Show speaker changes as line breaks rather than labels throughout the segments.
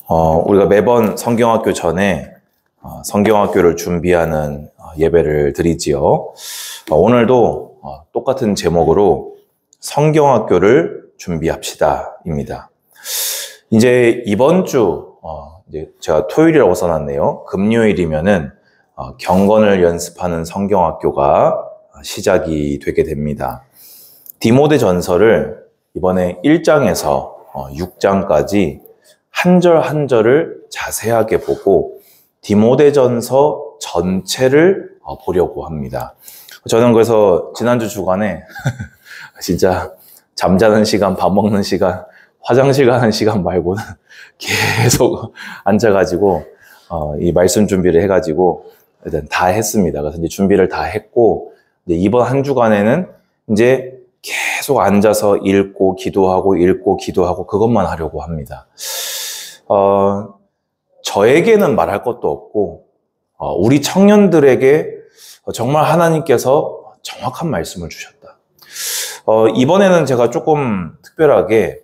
우리가 매번 성경학교 전에 성경학교를 준비하는 예배를 드리지요. 오늘도 똑같은 제목으로 성경학교를 준비합시다입니다. 이제 이번 주 이제 제가 토요일이라고 써놨네요. 금요일이면은 경건을 연습하는 성경학교가 시작이 되게 됩니다. 디모데 전서를 이번에 1장에서 6장까지 한 절 한 절을 자세하게 보고 디모데전서 전체를 보려고 합니다. 저는 그래서 지난주 주간에 진짜 잠자는 시간, 밥 먹는 시간, 화장실 가는 시간 말고는 계속 앉아가지고 이 말씀 준비를 해가지고 일단 다 했습니다. 그래서 이제 준비를 다 했고 이제 이번 한 주간에는 이제 계속 앉아서 읽고 기도하고 그것만 하려고 합니다. 저에게는 말할 것도 없고 우리 청년들에게 정말 하나님께서 정확한 말씀을 주셨다. 이번에는 제가 조금 특별하게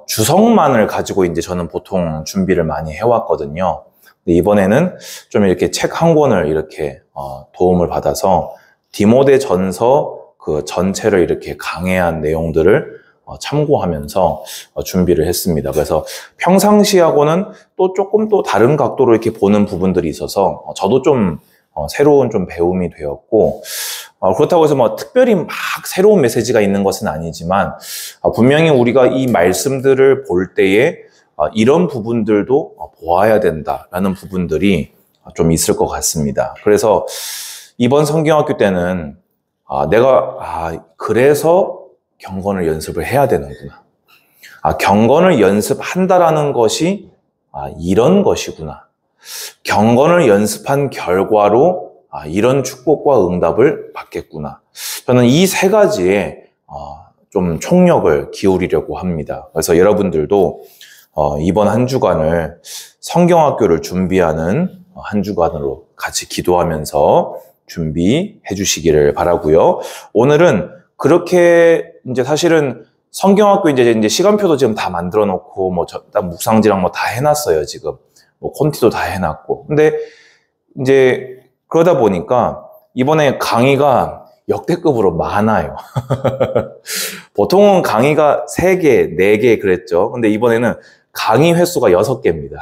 주석만을 가지고 이제 저는 보통 준비를 많이 해왔거든요. 근데 이번에는 좀 이렇게 책 한 권을 이렇게 도움을 받아서 디모데 전서 그 전체를 이렇게 강해한 내용들을 참고하면서 준비를 했습니다. 그래서 평상시하고는 또 조금 또 다른 각도로 이렇게 보는 부분들이 있어서 저도 좀 새로운 좀 배움이 되었고 그렇다고 해서 뭐 특별히 막 새로운 메시지가 있는 것은 아니지만 분명히 우리가 이 말씀들을 볼 때에 이런 부분들도 보아야 된다라는 부분들이 좀 있을 것 같습니다. 그래서 이번 성경학교 때는 그래서 경건을 연습을 해야 되는구나. 경건을 연습한다라는 것이 이런 것이구나. 경건을 연습한 결과로 이런 축복과 응답을 받겠구나. 저는 이 세 가지에 좀 총력을 기울이려고 합니다. 그래서 여러분들도 이번 한 주간을 성경학교를 준비하는 한 주간으로 같이 기도하면서 준비해 주시기를 바라고요. 오늘은 그렇게 이제 사실은 성경학교 이제 시간표도 지금 다 만들어 놓고 묵상지랑 다 해놨어요, 지금. 콘티도 다 해놨고. 근데 이제 그러다 보니까 이번에 강의가 역대급으로 많아요. 보통은 강의가 3개, 4개 그랬죠. 근데 이번에는 강의 횟수가 6개입니다.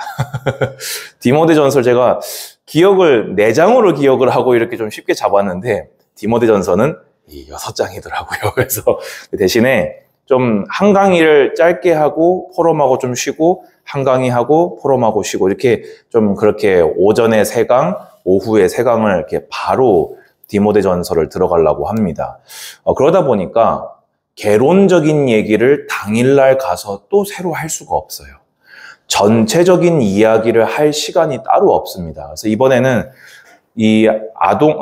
디모데전서 제가 기억을 4장으로 기억을 하고 이렇게 좀 쉽게 잡았는데 디모데전서는 6장이더라고요. 그래서 대신에 좀 한 강의를 짧게 하고 포럼하고 좀 쉬고 한 강의하고 포럼하고 쉬고 이렇게 좀 그렇게 오전에 3강, 오후에 3강을 이렇게 바로 디모데전서를 들어가려고 합니다. 그러다 보니까 개론적인 얘기를 당일날 가서 또 새로 할 수가 없어요. 전체적인 이야기를 할 시간이 따로 없습니다. 그래서 이번에는 이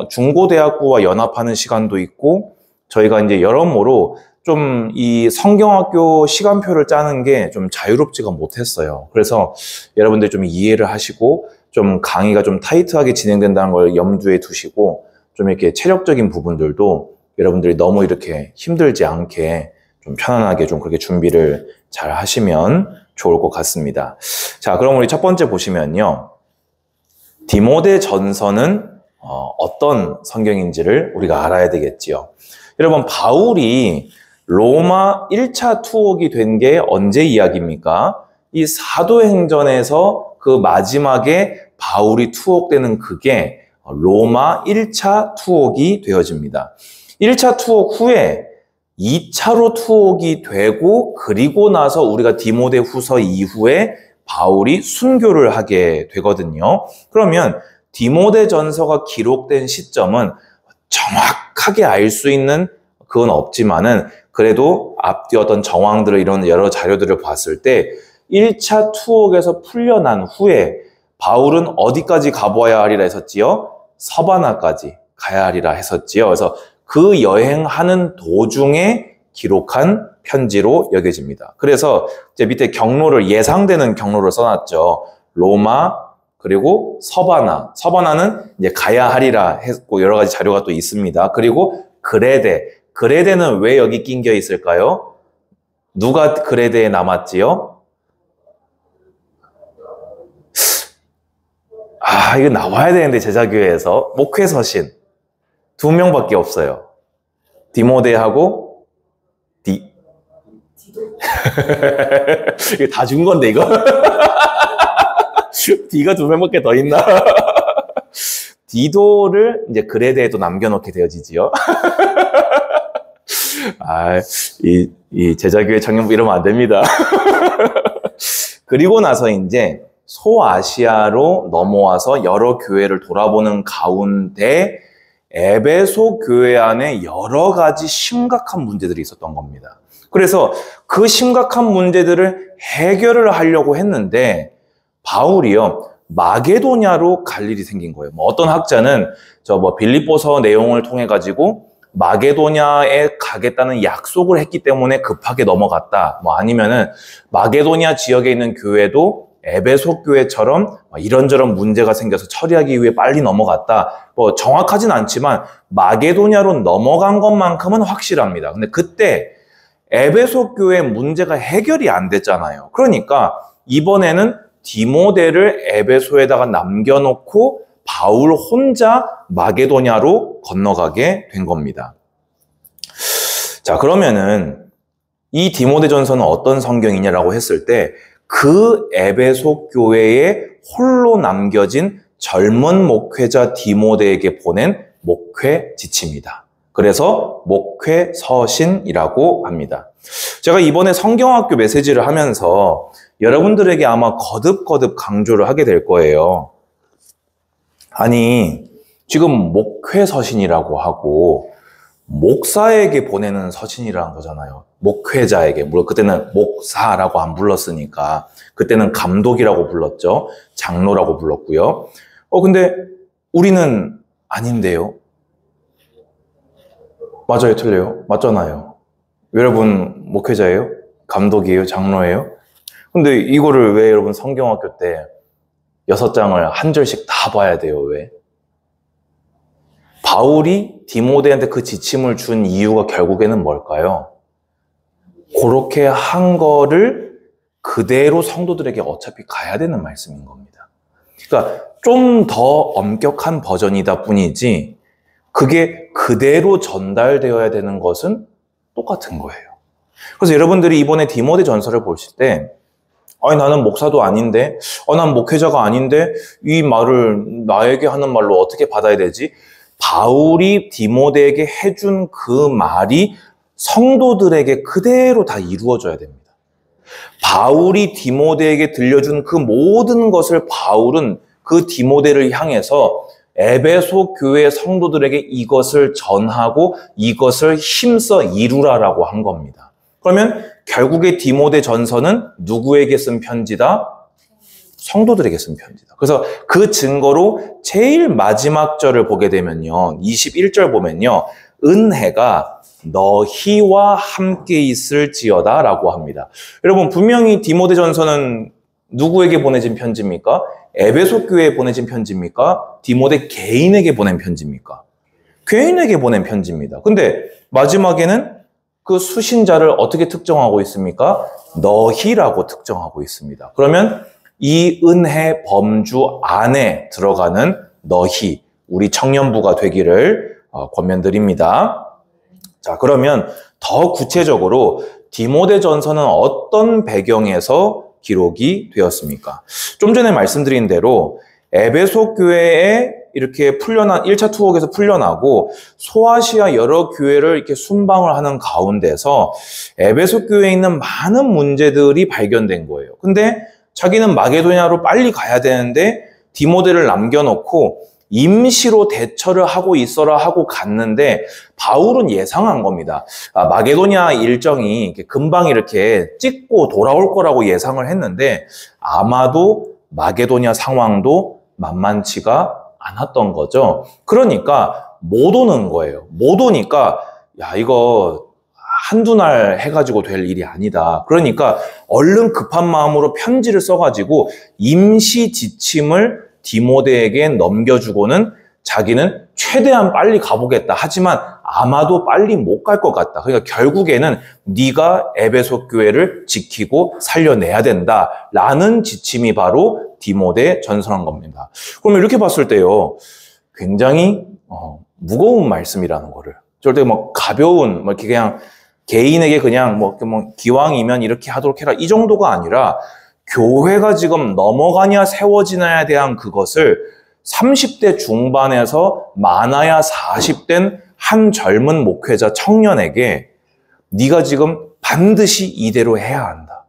중고대학부와 연합하는 시간도 있고, 저희가 이제 여러모로 좀 이 성경학교 시간표를 짜는 게 좀 자유롭지가 못했어요. 그래서 여러분들 좀 이해를 하시고, 좀 강의가 좀 타이트하게 진행된다는 걸 염두에 두시고, 좀 이렇게 체력적인 부분들도 여러분들이 너무 이렇게 힘들지 않게 좀 편안하게 좀 그렇게 준비를 잘 하시면 좋을 것 같습니다. 자, 그럼 우리 첫 번째 보시면요. 디모데 전서는 어떤 성경인지를 우리가 알아야 되겠지요. 여러분, 바울이 로마 1차 투옥이 된 게 언제 이야기입니까? 이 사도행전에서 그 마지막에 바울이 투옥되는 그게 로마 1차 투옥이 되어집니다. 1차 투옥 후에 2차로 투옥이 되고 그리고 나서 우리가 디모데 후서 이후에 바울이 순교를 하게 되거든요. 그러면 디모데 전서가 기록된 시점은 정확하게 알 수 있는 그건 없지만은 그래도 앞뒤 어떤 정황들을 이런 여러 자료들을 봤을 때 1차 투옥에서 풀려난 후에 바울은 어디까지 가보아야 하리라 했었지요? 서바나까지 가야 하리라 했었지요. 그래서 그 여행하는 도중에 기록한 편지로 여겨집니다. 그래서 이제 밑에 경로를 예상되는 경로를 써놨죠. 로마 그리고 서바나. 서바나는 이제 가야 하리라 했고 여러 가지 자료가 또 있습니다. 그리고 그레데. 그레데는 왜 여기 낑겨 있을까요? 누가 그레데에 남았지요? 이거 나와야 되는데 제자교회에서 목회 서신 2명밖에 없어요. 디모데하고 이거 다 준 건데 이거 D가 2명밖에 더 있나? 디도를 이제 그레데에도 남겨놓게 되어지지요. 이 제자교회 청년부 이러면 안 됩니다. 그리고 나서 이제 소아시아로 넘어와서 여러 교회를 돌아보는 가운데 에베소 교회 안에 여러 가지 심각한 문제들이 있었던 겁니다. 그래서 그 심각한 문제들을 해결을 하려고 했는데 바울이요 마게도냐로 갈 일이 생긴 거예요. 어떤 학자는 빌립보서 내용을 통해 가지고 마게도냐에 가겠다는 약속을 했기 때문에 급하게 넘어갔다. 아니면은 마게도냐 지역에 있는 교회도 에베소 교회처럼 이런저런 문제가 생겨서 처리하기 위해 빨리 넘어갔다. 정확하진 않지만 마게도냐로 넘어간 것만큼은 확실합니다. 근데 그때 에베소 교회 문제가 해결이 안 됐잖아요. 그러니까 이번에는 디모데를 에베소에다가 남겨놓고 바울 혼자 마게도냐로 건너가게 된 겁니다. 자, 그러면은 이 디모데전서는 어떤 성경이냐라고 했을 때 그 에베소 교회에 홀로 남겨진 젊은 목회자 디모데에게 보낸 목회 지침이다. 그래서 목회 서신이라고 합니다. 제가 이번에 성경학교 메시지를 하면서 여러분들에게 아마 거듭거듭 강조를 하게 될 거예요. 아니, 지금 목회 서신이라고 하고 목사에게 보내는 서신이라는 거잖아요. 목회자에게. 물론 그때는 목사라고 안 불렀으니까 그때는 감독이라고 불렀죠. 장로라고 불렀고요. 근데 우리는 아닌데요. 맞아요, 틀려요? 맞잖아요. 여러분 목회자예요? 감독이에요? 장로예요? 근데 이거를 왜 여러분 성경학교 때 6장을 한 절씩 다 봐야 돼요? 왜? 바울이 디모데한테 그 지침을 준 이유가 결국에는 뭘까요? 그렇게 한 거를 그대로 성도들에게 어차피 가야 되는 말씀인 겁니다. 그러니까 좀 더 엄격한 버전이다 뿐이지 그게 그대로 전달되어야 되는 것은 똑같은 거예요. 그래서 여러분들이 이번에 디모데 전서를 보실 때 나는 목사도 아닌데, 난 목회자가 아닌데 이 말을 나에게 하는 말로 어떻게 받아야 되지? 바울이 디모데에게 해준 그 말이 성도들에게 그대로 다 이루어져야 됩니다. 바울이 디모데에게 들려준 그 모든 것을 바울은 그 디모데를 향해서 에베소 교회 성도들에게 이것을 전하고 이것을 힘써 이루라라고 한 겁니다. 그러면 결국에 디모데 전서는 누구에게 쓴 편지다? 성도들에게 쓴 편지다. 그래서 그 증거로 제일 마지막 절을 보게 되면요. 21절 보면요. 은혜가 너희와 함께 있을지어다 라고 합니다. 여러분 분명히 디모데 전서는 누구에게 보내진 편지입니까? 에베소 교회에 보내진 편지입니까? 디모데 개인에게 보낸 편지입니까? 개인에게 보낸 편지입니다. 근데 마지막에는 그 수신자를 어떻게 특정하고 있습니까? 너희라고 특정하고 있습니다. 그러면 이 은혜 범주 안에 들어가는 너희, 우리 청년부가 되기를 권면드립니다. 자, 그러면 더 구체적으로 디모데 전서는 어떤 배경에서 기록이 되었습니까? 좀 전에 말씀드린 대로 에베소 교회에 이렇게 1차 투옥에서 풀려나고 소아시아 여러 교회를 이렇게 순방을 하는 가운데서 에베소 교회에 있는 많은 문제들이 발견된 거예요. 근데 자기는 마게도냐로 빨리 가야 되는데 디모데를 남겨놓고 임시로 대처를 하고 있어라 하고 갔는데 바울은 예상한 겁니다. 마게도냐 일정이 금방 이렇게 찍고 돌아올 거라고 예상을 했는데 아마도 마게도냐 상황도 만만치가 않았던 거죠. 그러니까 못 오는 거예요. 못 오니까 이거 한두 날 해가지고 될 일이 아니다. 그러니까 얼른 급한 마음으로 편지를 써가지고 임시 지침을 디모데에게 넘겨주고는 자기는 최대한 빨리 가보겠다. 하지만 아마도 빨리 못 갈 것 같다. 그러니까 결국에는 네가 에베소 교회를 지키고 살려내야 된다라는 지침이 바로 디모데 전서란 겁니다. 그러면 이렇게 봤을 때요, 굉장히 무거운 말씀이라는 거를, 절대 뭐 가벼운, 뭐 이렇게 그냥 개인에게 그냥 뭐 기왕이면 이렇게 하도록 해라, 이 정도가 아니라 교회가 지금 넘어가냐 세워지냐에 대한 그것을 30대 중반에서 많아야 40된 한 젊은 목회자 청년에게 네가 지금 반드시 이대로 해야 한다.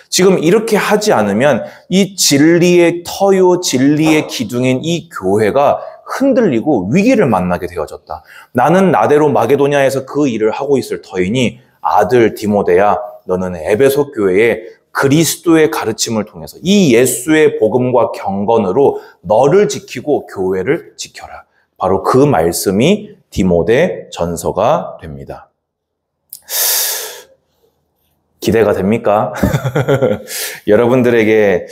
지금 이렇게 하지 않으면 이 진리의 터요, 진리의 기둥인 이 교회가 흔들리고 위기를 만나게 되어졌다. 나는 나대로 마게도냐에서 그 일을 하고 있을 터이니 아들 디모데야, 너는 에베소 교회에 그리스도의 가르침을 통해서 이 예수의 복음과 경건으로 너를 지키고 교회를 지켜라. 바로 그 말씀이 디모데 전서가 됩니다. 기대가 됩니까? 여러분들에게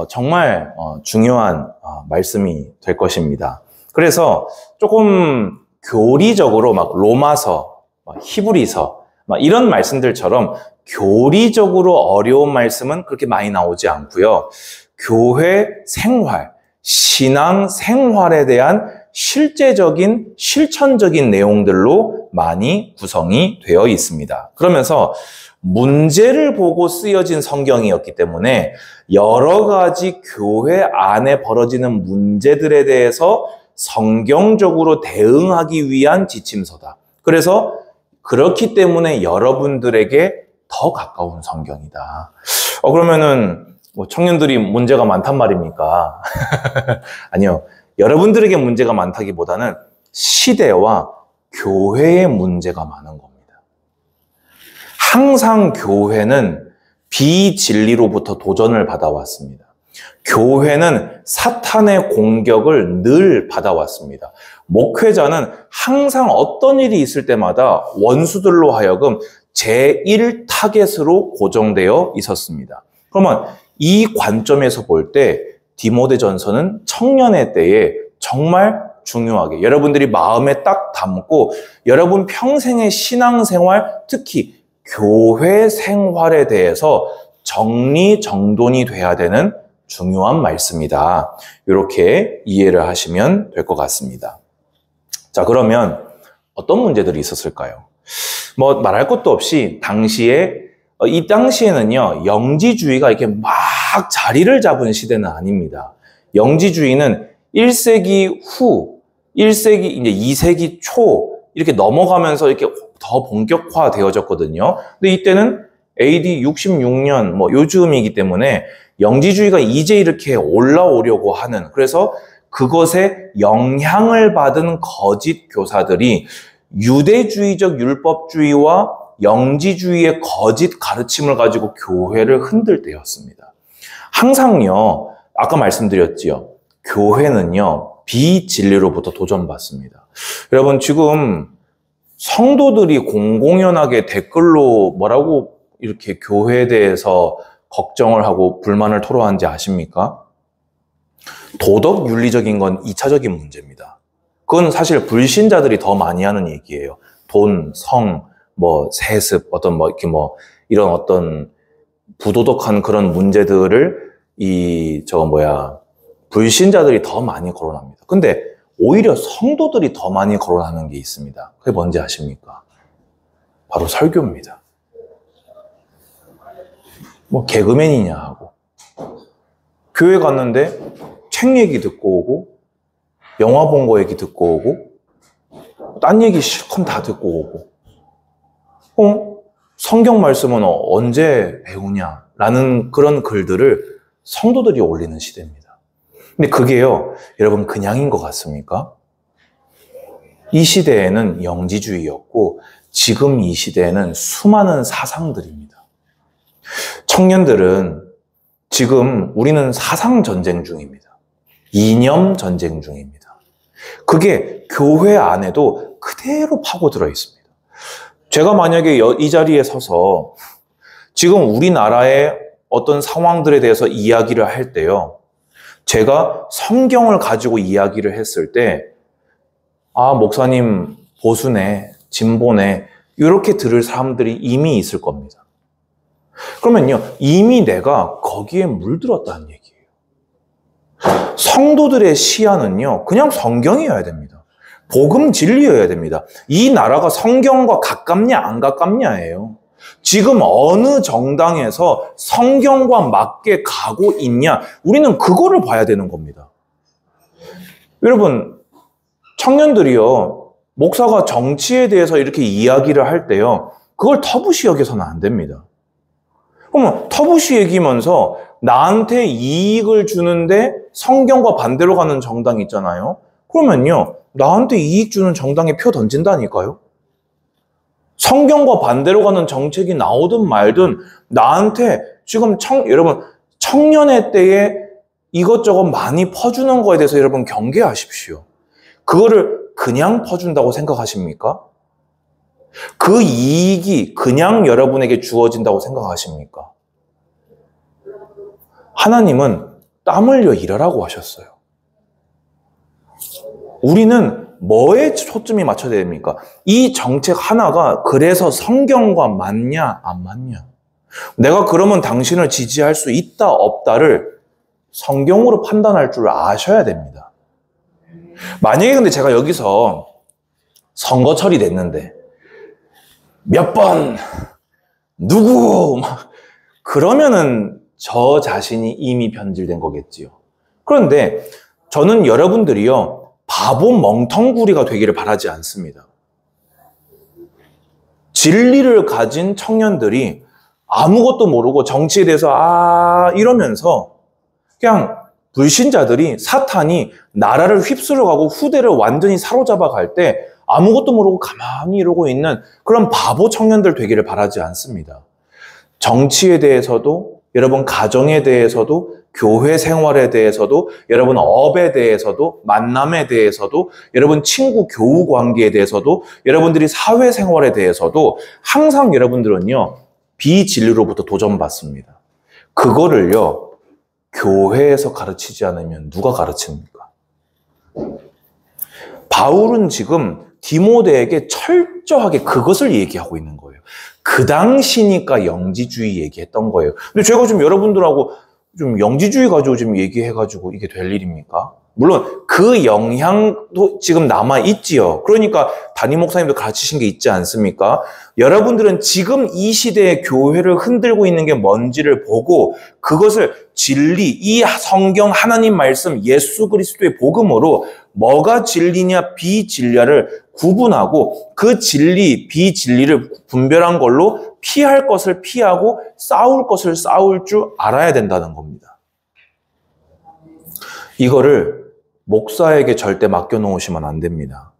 정말 중요한 말씀이 될 것입니다. 그래서 조금 교리적으로 막 로마서, 히브리서 이런 말씀들처럼 교리적으로 어려운 말씀은 그렇게 많이 나오지 않고요. 교회 생활, 신앙 생활에 대한 실제적인, 실천적인 내용들로 많이 구성이 되어 있습니다. 그러면서 문제를 보고 쓰여진 성경이었기 때문에 여러 가지 교회 안에 벌어지는 문제들에 대해서 성경적으로 대응하기 위한 지침서다. 그래서 그렇기 때문에 여러분들에게 더 가까운 성경이다. 그러면은 뭐 청년들이 문제가 많단 말입니까? 아니요. 여러분들에게 문제가 많다기보다는 시대와 교회의 문제가 많은 겁니다. 항상 교회는 비진리로부터 도전을 받아왔습니다. 교회는 사탄의 공격을 늘 받아왔습니다. 목회자는 항상 어떤 일이 있을 때마다 원수들로 하여금 제1 타겟으로 고정되어 있었습니다. 그러면 이 관점에서 볼 때 디모데 전서는 청년의 때에 정말 중요하게 여러분들이 마음에 딱 담고 여러분 평생의 신앙생활, 특히 교회 생활에 대해서 정리정돈이 돼야 되는 중요한 말씀이다. 이렇게 이해를 하시면 될 것 같습니다. 자, 그러면 어떤 문제들이 있었을까요? 뭐 말할 것도 없이 이 당시에는요, 영지주의가 이렇게 막 자리를 잡은 시대는 아닙니다. 영지주의는 1세기 후, 1세기, 이제 2세기 초, 이렇게 넘어가면서 이렇게 더 본격화되어졌거든요. 근데 이때는 AD 66년, 뭐 요즘이기 때문에 영지주의가 이제 이렇게 올라오려고 하는, 그래서 그것에 영향을 받은 거짓 교사들이 유대주의적 율법주의와 영지주의의 거짓 가르침을 가지고 교회를 흔들 때였습니다. 항상요, 아까 말씀드렸지요. 교회는요, 비진리로부터 도전받습니다. 여러분, 지금 성도들이 공공연하게 댓글로 뭐라고 이렇게 교회에 대해서 걱정을 하고 불만을 토로하는지 아십니까? 도덕 윤리적인 건 2차적인 문제입니다. 그건 사실 불신자들이 더 많이 하는 얘기예요. 돈, 성, 세습, 이런 어떤 부도덕한 그런 문제들을 불신자들이 더 많이 거론합니다. 근데 오히려 성도들이 더 많이 거론하는 게 있습니다. 그게 뭔지 아십니까? 바로 설교입니다. 개그맨이냐 하고. 교회 갔는데 책 얘기 듣고 오고, 영화 본 거 얘기 듣고 오고, 딴 얘기 실컷 다 듣고 오고, 성경 말씀은 언제 배우냐? 라는 그런 글들을 성도들이 올리는 시대입니다. 근데 그게요, 여러분 그냥인 것 같습니까? 이 시대에는 영지주의였고, 지금 이 시대에는 수많은 사상들입니다. 청년들은 지금 우리는 사상 전쟁 중입니다. 이념 전쟁 중입니다. 그게 교회 안에도 그대로 파고들어 있습니다. 제가 만약에 이 자리에 서서 지금 우리나라의 어떤 상황들에 대해서 이야기를 할 때요, 제가 성경을 가지고 이야기를 했을 때, 목사님 보수네, 진보네. 이렇게 들을 사람들이 이미 있을 겁니다. 그러면요, 이미 내가 거기에 물들었다는 얘기예요. 성도들의 시야는요, 그냥 성경이어야 됩니다. 복음 진리여야 됩니다. 이 나라가 성경과 가깝냐 안 가깝냐예요. 지금 어느 정당에서 성경과 맞게 가고 있냐, 우리는 그거를 봐야 되는 겁니다. 여러분, 청년들이요, 목사가 정치에 대해서 이렇게 이야기를 할 때요, 그걸 터부시 여겨서는 안 됩니다. 그러면 터부시 얘기면서 나한테 이익을 주는데 성경과 반대로 가는 정당이 있잖아요. 그러면요, 나한테 이익 주는 정당에 표 던진다니까요. 성경과 반대로 가는 정책이 나오든 말든 나한테 지금 여러분, 청년의 때에 이것저것 많이 퍼주는 거에 대해서 여러분 경계하십시오. 그거를 그냥 퍼준다고 생각하십니까? 그 이익이 그냥 여러분에게 주어진다고 생각하십니까? 하나님은 땀 흘려 일하라고 하셨어요. 우리는 뭐에 초점이 맞춰야 됩니까? 이 정책 하나가 그래서 성경과 맞냐 안 맞냐, 내가 그러면 당신을 지지할 수 있다 없다를 성경으로 판단할 줄 아셔야 됩니다. 만약에 근데 제가 여기서 선거철이 됐는데 몇 번 누구 막 그러면은 저 자신이 이미 변질된 거겠지요. 그런데 저는 여러분들이요, 바보 멍텅구리가 되기를 바라지 않습니다. 진리를 가진 청년들이 아무것도 모르고 정치에 대해서 이러면서 그냥 불신자들이, 사탄이 나라를 휩쓸어 가고 후대를 완전히 사로잡아 갈 때 아무것도 모르고 가만히 이러고 있는 그런 바보 청년들 되기를 바라지 않습니다. 정치에 대해서도, 여러분 가정에 대해서도, 교회 생활에 대해서도, 여러분 업에 대해서도, 만남에 대해서도, 여러분 친구 교우 관계에 대해서도, 여러분들이 사회 생활에 대해서도 항상 여러분들은요, 비진리로부터 도전받습니다. 그거를요, 교회에서 가르치지 않으면 누가 가르칩니까? 바울은 지금 디모데에게 철저하게 그것을 얘기하고 있는 거예요. 그 당시니까 영지주의 얘기했던 거예요. 근데 제가 좀 여러분들하고 좀 영지주의 가지고 좀 얘기해가지고 이게 될 일입니까? 물론 그 영향도 지금 남아있지요. 그러니까 담임 목사님도 가르치신 게 있지 않습니까? 여러분들은 지금 이 시대의 교회를 흔들고 있는 게 뭔지를 보고 그것을 진리, 이 성경 하나님 말씀 예수 그리스도의 복음으로 뭐가 진리냐 비진리를 구분하고 그 진리, 비진리를 분별한 걸로 피할 것을 피하고 싸울 것을 싸울 줄 알아야 된다는 겁니다. 이거를 목사에게 절대 맡겨놓으시면 안 됩니다.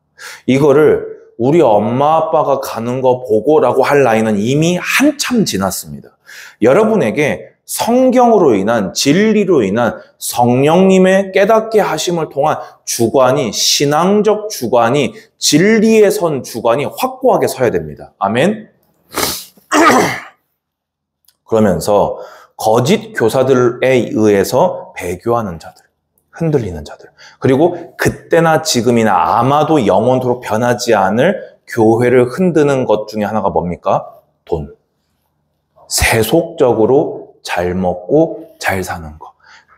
이거를 우리 엄마 아빠가 가는 거 보고라고 할 나이는 이미 한참 지났습니다. 여러분에게 성경으로 인한, 진리로 인한 성령님의 깨닫게 하심을 통한 주관이, 신앙적 주관이, 진리에 선 주관이 확고하게 서야 됩니다. 아멘? 그러면서 거짓 교사들에 의해서 배교하는 자들, 흔들리는 자들, 그리고 그때나 지금이나 아마도 영원토록 변하지 않을 교회를 흔드는 것 중에 하나가 뭡니까? 돈. 세속적으로 잘 먹고 잘 사는 거.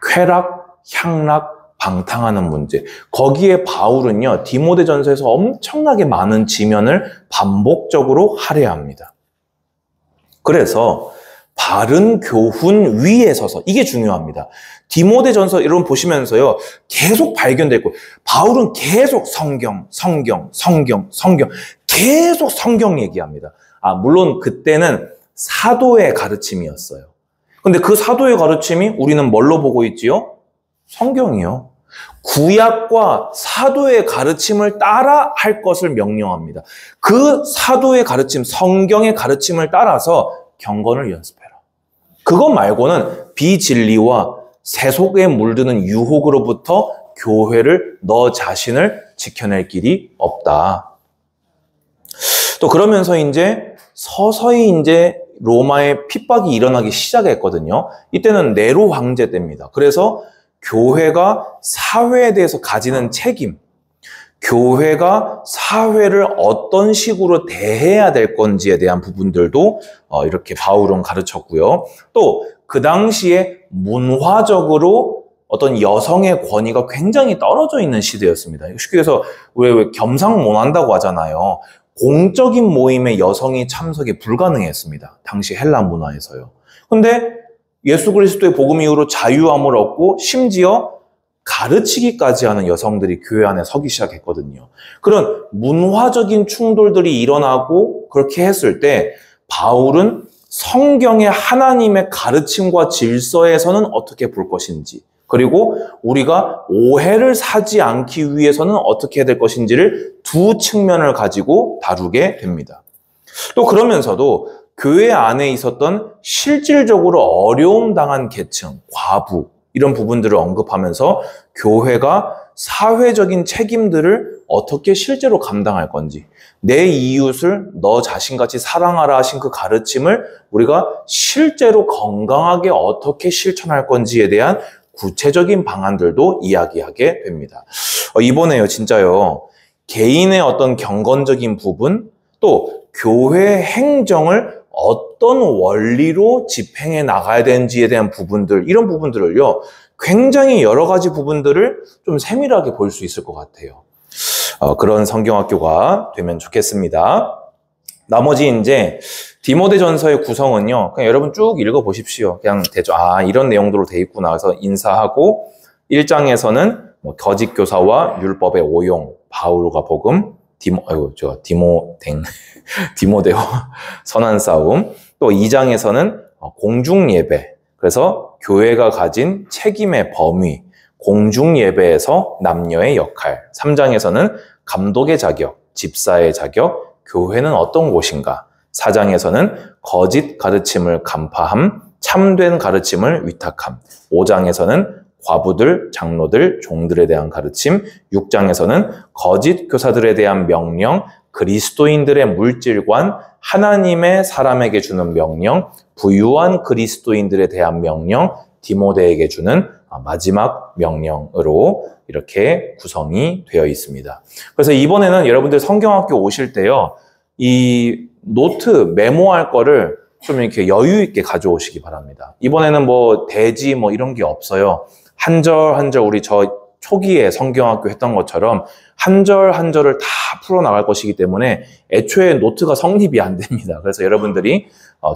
쾌락, 향락, 방탕하는 문제. 거기에 바울은요, 디모데전서에서 엄청나게 많은 지면을 반복적으로 할애합니다. 그래서 바른 교훈 위에 서서, 이게 중요합니다. 디모데전서 여러분 보시면서요, 계속 발견될 거예요. 바울은 계속 성경, 계속 성경 얘기합니다. 물론 그때는 사도의 가르침이었어요. 근데 그 사도의 가르침이 우리는 뭘로 보고 있지요? 성경이요. 구약과 사도의 가르침을 따라 할 것을 명령합니다. 그 사도의 가르침, 성경의 가르침을 따라서 경건을 연습해라. 그것 말고는 비진리와 세속에 물드는 유혹으로부터 교회를, 너 자신을 지켜낼 길이 없다. 또 그러면서 서서히 로마의 핍박이 일어나기 시작했거든요. 이때는 네로 황제 때입니다. 그래서 교회가 사회에 대해서 가지는 책임, 교회가 사회를 어떤 식으로 대해야 될 건지에 대한 부분들도 이렇게 바울은 가르쳤고요. 또 그 당시에 문화적으로 어떤 여성의 권위가 굉장히 떨어져 있는 시대였습니다. 쉽게 해서 왜 겸상모난다고 하잖아요. 공적인 모임에 여성이 참석이 불가능했습니다. 당시 헬라 문화에서요. 근데 예수 그리스도의 복음 이후로 자유함을 얻고 심지어 가르치기까지 하는 여성들이 교회 안에 서기 시작했거든요. 그런 문화적인 충돌들이 일어나고 그렇게 했을 때 바울은 성경의 하나님의 가르침과 질서에서는 어떻게 볼 것인지, 그리고 우리가 오해를 사지 않기 위해서는 어떻게 해야 될 것인지를 두 측면을 가지고 다루게 됩니다. 또 그러면서도 교회 안에 있었던 실질적으로 어려움 당한 계층, 과부, 이런 부분들을 언급하면서 교회가 사회적인 책임들을 어떻게 실제로 감당할 건지, 내 이웃을 너 자신같이 사랑하라 하신 그 가르침을 우리가 실제로 건강하게 어떻게 실천할 건지에 대한 구체적인 방안들도 이야기하게 됩니다. 이번에요, 진짜요. 개인의 어떤 경건적인 부분, 또 교회 행정을 어떤 원리로 집행해 나가야 되는지에 대한 부분들, 이런 부분들을요, 굉장히 여러 가지 부분들을 좀 세밀하게 볼 수 있을 것 같아요. 그런 성경학교가 되면 좋겠습니다. 나머지 이제 디모데전서의 구성은요, 그냥 여러분 쭉 읽어보십시오. 그냥 대충 이런 내용들로 돼 있구나 해서 인사하고, 1장에서는 거짓 교사와 율법의 오용, 바울과 복음, 디모데와 선한 싸움. 또 2장에서는 공중 예배, 그래서 교회가 가진 책임의 범위, 공중 예배에서 남녀의 역할. 3장에서는 감독의 자격, 집사의 자격, 교회는 어떤 곳인가. 4장에서는 거짓 가르침을 간파함, 참된 가르침을 위탁함. 5장에서는 과부들, 장로들, 종들에 대한 가르침. 6장에서는 거짓 교사들에 대한 명령, 그리스도인들의 물질관, 하나님의 사람에게 주는 명령, 부유한 그리스도인들에 대한 명령, 디모데에게 주는 마지막 명령으로 이렇게 구성이 되어 있습니다. 그래서 이번에는 여러분들 성경학교 오실 때요, 이 노트 메모할 거를 좀 이렇게 여유 있게 가져오시기 바랍니다. 이번에는 대지 이런 게 없어요. 한 절 한 절 우리 저 초기에 성경학교 했던 것처럼 한 절 한 절을 다 풀어나갈 것이기 때문에 애초에 노트가 성립이 안 됩니다. 그래서 여러분들이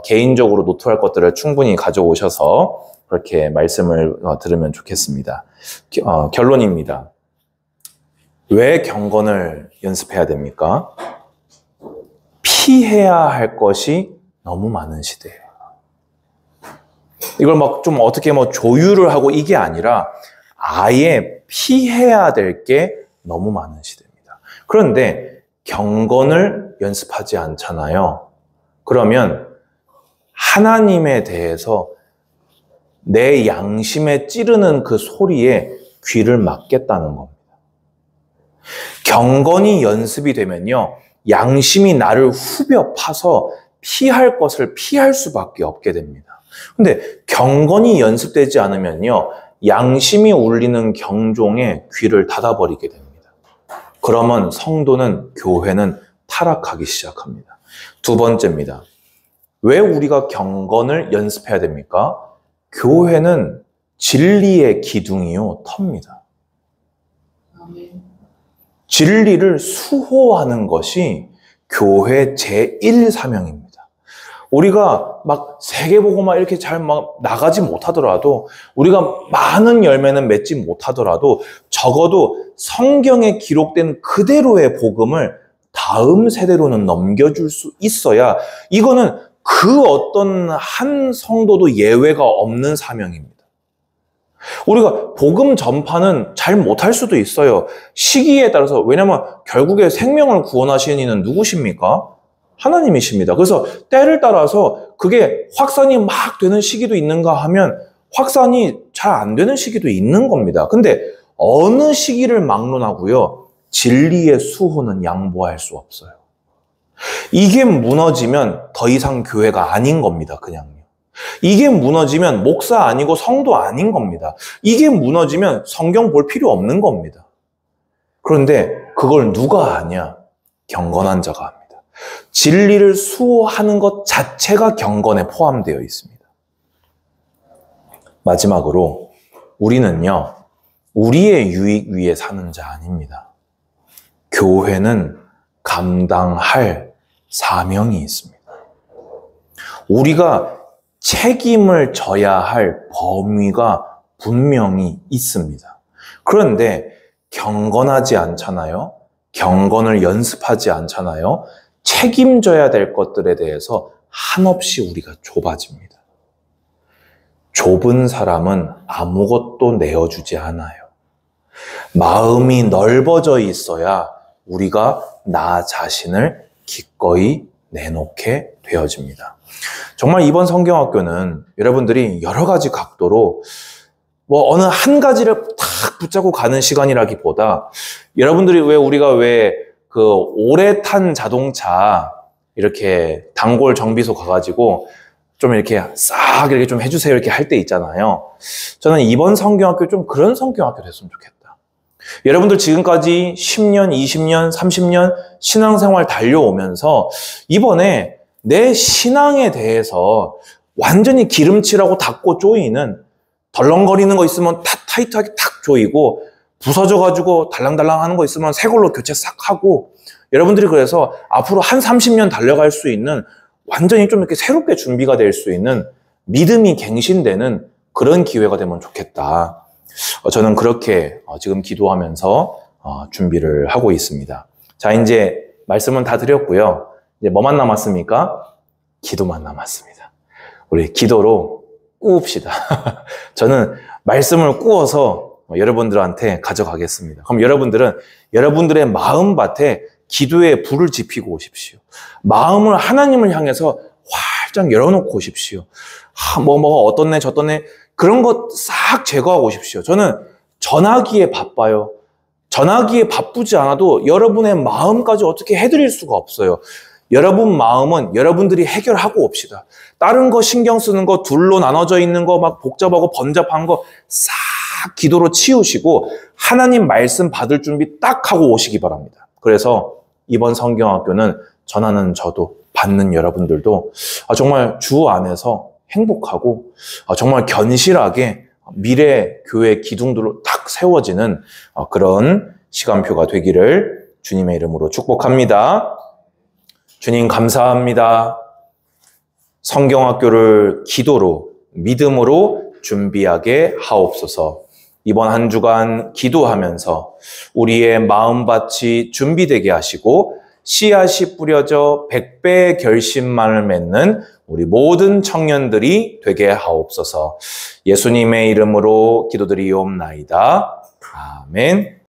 개인적으로 노트할 것들을 충분히 가져오셔서 그렇게 말씀을 들으면 좋겠습니다. 결론입니다. 왜 경건을 연습해야 됩니까? 피해야 할 것이 너무 많은 시대예요. 이걸 좀 어떻게 조율을 하고 이게 아니라 아예 피해야 될 게 너무 많은 시대입니다. 그런데 경건을 연습하지 않잖아요. 그러면 하나님에 대해서 내 양심에 찌르는 그 소리에 귀를 막겠다는 겁니다. 경건이 연습이 되면요, 양심이 나를 후벼 파서 피할 것을 피할 수밖에 없게 됩니다. 근데 경건이 연습되지 않으면요, 양심이 울리는 경종에 귀를 닫아버리게 됩니다. 그러면 성도는, 교회는 타락하기 시작합니다. 두 번째입니다. 왜 우리가 경건을 연습해야 됩니까? 교회는 진리의 기둥이요, 터입니다. 진리를 수호하는 것이 교회 제1사명입니다. 우리가 세계복음화 이렇게 잘 나가지 못하더라도, 우리가 많은 열매는 맺지 못하더라도 적어도 성경에 기록된 그대로의 복음을 다음 세대로는 넘겨줄 수 있어야, 이거는 그 어떤 한 성도도 예외가 없는 사명입니다. 우리가 복음 전파는 잘 못할 수도 있어요. 시기에 따라서. 왜냐하면 결국에 생명을 구원하시는 이는 누구십니까? 하나님이십니다. 그래서 때를 따라서 그게 확산이 막 되는 시기도 있는가 하면 확산이 잘 안 되는 시기도 있는 겁니다. 근데 어느 시기를 막론하고요, 진리의 수호는 양보할 수 없어요. 이게 무너지면 더 이상 교회가 아닌 겁니다. 그냥요. 이게 무너지면 목사 아니고 성도 아닌 겁니다. 이게 무너지면 성경 볼 필요 없는 겁니다. 그런데 그걸 누가 하냐? 경건한 자가 합니다. 진리를 수호하는 것 자체가 경건에 포함되어 있습니다. 마지막으로 우리는요, 우리의 유익 위에 사는 자 아닙니다. 교회는 감당할 사명이 있습니다. 우리가 책임을 져야 할 범위가 분명히 있습니다. 그런데 경건하지 않잖아요. 경건을 연습하지 않잖아요. 책임져야 될 것들에 대해서 한없이 우리가 좁아집니다. 좁은 사람은 아무것도 내어주지 않아요. 마음이 넓어져 있어야 우리가 나 자신을 기꺼이 내놓게 되어집니다. 정말 이번 성경학교는 여러분들이 여러 가지 각도로 어느 한 가지를 탁 붙잡고 가는 시간이라기보다 여러분들이 우리가 그 오래 탄 자동차 이렇게 단골 정비소 가가지고 좀 이렇게 싹 이렇게 좀 해주세요 이렇게 할 때 있잖아요. 저는 이번 성경학교 좀 그런 성경학교 됐으면 좋겠다. 여러분들 지금까지 10년, 20년, 30년 신앙생활 달려오면서 이번에 내 신앙에 대해서 완전히 기름칠하고 닦고 조이는 덜렁거리는 거 있으면 다 타이트하게 탁 조이고 부서져가지고 달랑달랑 하는 거 있으면 새 걸로 교체 싹 하고 여러분들이 그래서 앞으로 한 30년 달려갈 수 있는 완전히 좀 이렇게 새롭게 준비가 될 수 있는 믿음이 갱신되는 그런 기회가 되면 좋겠다. 저는 그렇게 지금 기도하면서 준비를 하고 있습니다. 자, 이제 말씀은 다 드렸고요. 이제 뭐만 남았습니까? 기도만 남았습니다. 우리 기도로 꾸웁시다. 저는 말씀을 꾸어서 여러분들한테 가져가겠습니다. 그럼 여러분들은 여러분들의 마음밭에 기도의 불을 지피고 오십시오. 마음을 하나님을 향해서 활짝 열어놓고 오십시오. 뭐가 어떤 애 저떤 애 그런 것 싹 제거하고 오십시오. 저는 전하기에 바빠요. 전하기에 바쁘지 않아도 여러분의 마음까지 어떻게 해드릴 수가 없어요. 여러분 마음은 여러분들이 해결하고 옵시다. 다른 거 신경 쓰는 거, 둘로 나눠져 있는 거, 막 복잡하고 번잡한 거 싹 기도로 치우시고 하나님 말씀 받을 준비 딱 하고 오시기 바랍니다. 그래서 이번 성경학교는 전하는 저도 받는 여러분들도 정말 주 안에서 행복하고 정말 견실하게 미래 교회 기둥들로 딱 세워지는 그런 시간표가 되기를 주님의 이름으로 축복합니다. 주님 감사합니다. 성경학교를 기도로 믿음으로 준비하게 하옵소서. 이번 한 주간 기도하면서 우리의 마음밭이 준비되게 하시고 씨앗이 뿌려져 100배의 결실만을 맺는 우리 모든 청년들이 되게 하옵소서. 예수님의 이름으로 기도드리옵나이다. 아멘.